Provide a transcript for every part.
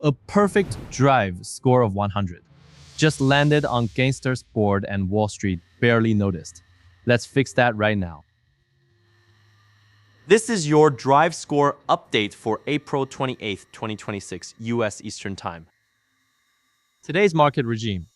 A perfect drive score of 100. Just landed on Gainster's board and Wall Street barely noticed. Let's fix that right now. This is your drive score update for April 28th, 2026, US Eastern Time. Today's market regime.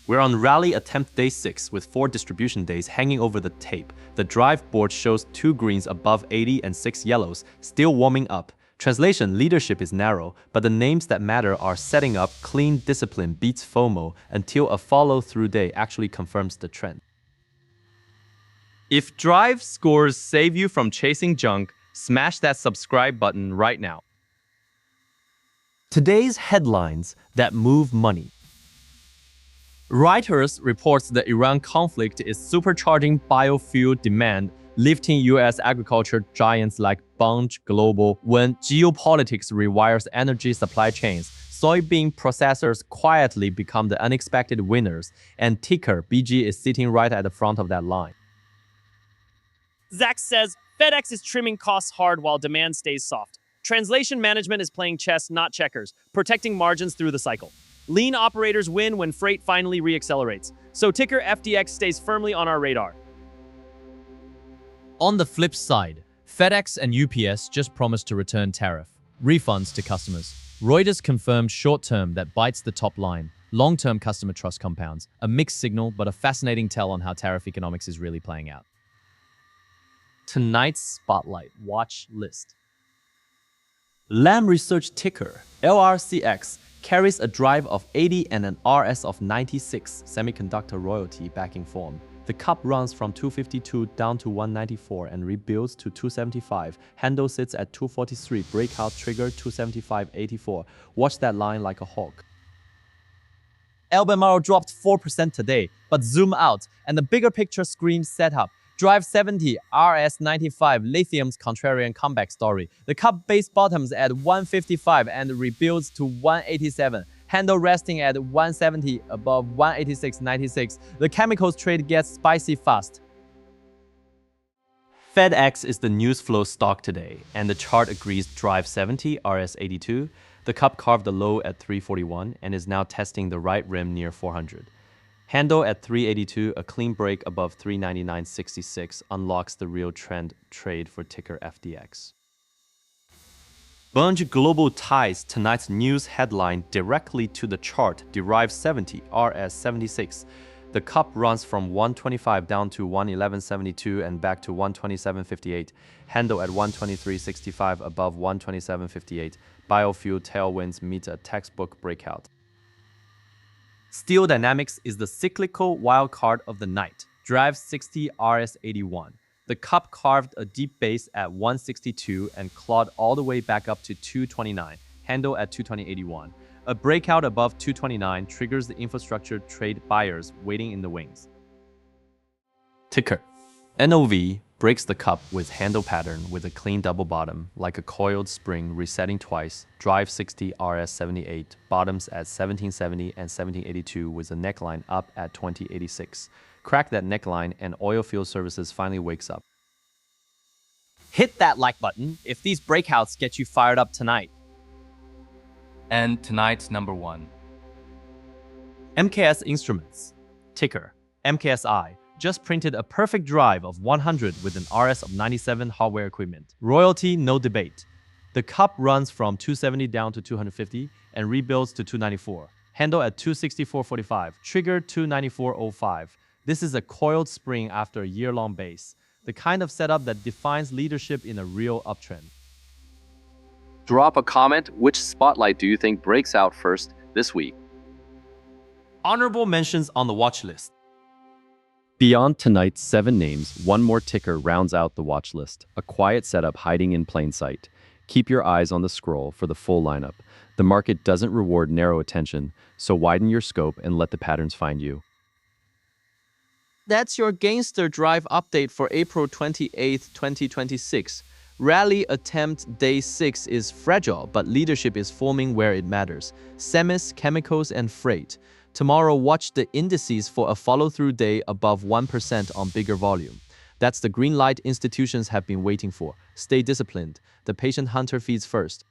We're on rally attempt day 6 with 4 distribution days hanging over the tape. The drive board shows 2 greens above 80 and 6 yellows, still warming up. Translation: leadership is narrow, but the names that matter are setting up. Clean discipline beats FOMO until a follow-through day actually confirms the trend. If drive scores save you from chasing junk, smash that subscribe button right now. Today's headlines that move money. Reuters reports the Iran conflict is supercharging biofuel demand, lifting U.S. agriculture giants like Bunge Global. When geopolitics rewires energy supply chains, soybean processors quietly become the unexpected winners, and ticker BG is sitting right at the front of that line. Zach says FedEx is trimming costs hard while demand stays soft. Translation management is playing chess, not checkers, protecting margins through the cycle. Lean operators win when freight finally reaccelerates, so ticker FDX stays firmly on our radar. On the flip side, FedEx and UPS just promised to return tariff refunds to customers. Reuters confirmed short-term that bites the top line. Long-term customer trust compounds. A mixed signal, but a fascinating tell on how tariff economics is really playing out. Tonight's Spotlight Watch List. Lam Research ticker LRCX carries a drive of 80 and an RS of 96, semiconductor royalty backing form. The cup runs from 252 down to 194 and rebuilds to 275. Handle sits at 243, breakout trigger 275.84. Watch that line like a hawk. Albemarle dropped 4% today, but zoom out and the bigger picture screams setup. Drive 70, RS 95, lithium's contrarian comeback story. The cup base bottoms at 155 and rebuilds to 187. Handle resting at 170 above 186.96. The chemicals trade gets spicy fast. FedEx is the news flow stock today, and the chart agrees. Drive 70, RS 82. The cup carved a low at 341 and is now testing the right rim near 400. Handle at 382, a clean break above 399.66 unlocks the real trend trade for ticker FDX. Bunge Global ties tonight's news headline directly to the chart. Drive 70, RS 76. The cup runs from 125 down to 111.72 and back to 127.58. Handle at 123.65 above 127.58. Biofuel tailwinds meet a textbook breakout. Steel Dynamics is the cyclical wildcard of the night. Drive 60, RS 81. The cup carved a deep base at 162 and clawed all the way back up to 229. Handle at 220.81. A breakout above 229 triggers the infrastructure trade buyers waiting in the wings. Ticker NOV breaks the cup with handle pattern with a clean double bottom, like a coiled spring resetting twice. Drive 60, RS 78, bottoms at 1770 and 1782 with a neckline up at 2086. Crack that neckline and oilfield services finally wakes up. Hit that like button if these breakouts get you fired up tonight. And tonight's number 1. MKS Instruments, ticker MKSI, just printed a perfect drive of 100 with an RS of 97 hardware equipment. Royalty, no debate. The cup runs from 270 down to 250 and rebuilds to 294. Handle at 264.45, trigger 294.05. This is a coiled spring after a year-long base, the kind of setup that defines leadership in a real uptrend. Drop a comment. Which spotlight do you think breaks out first this week? Honorable mentions on the watch list. Beyond tonight's 7 names, one more ticker rounds out the watch list. A quiet setup hiding in plain sight. Keep your eyes on the scroll for the full lineup. The market doesn't reward narrow attention, so widen your scope and let the patterns find you. That's your Gainster drive update for April 28th, 2026. Rally attempt day 6 is fragile, but leadership is forming where it matters. Semis, chemicals, and freight. Tomorrow, watch the indices for a follow-through day above 1% on bigger volume. That's the green light institutions have been waiting for. Stay disciplined. The patient hunter feeds first.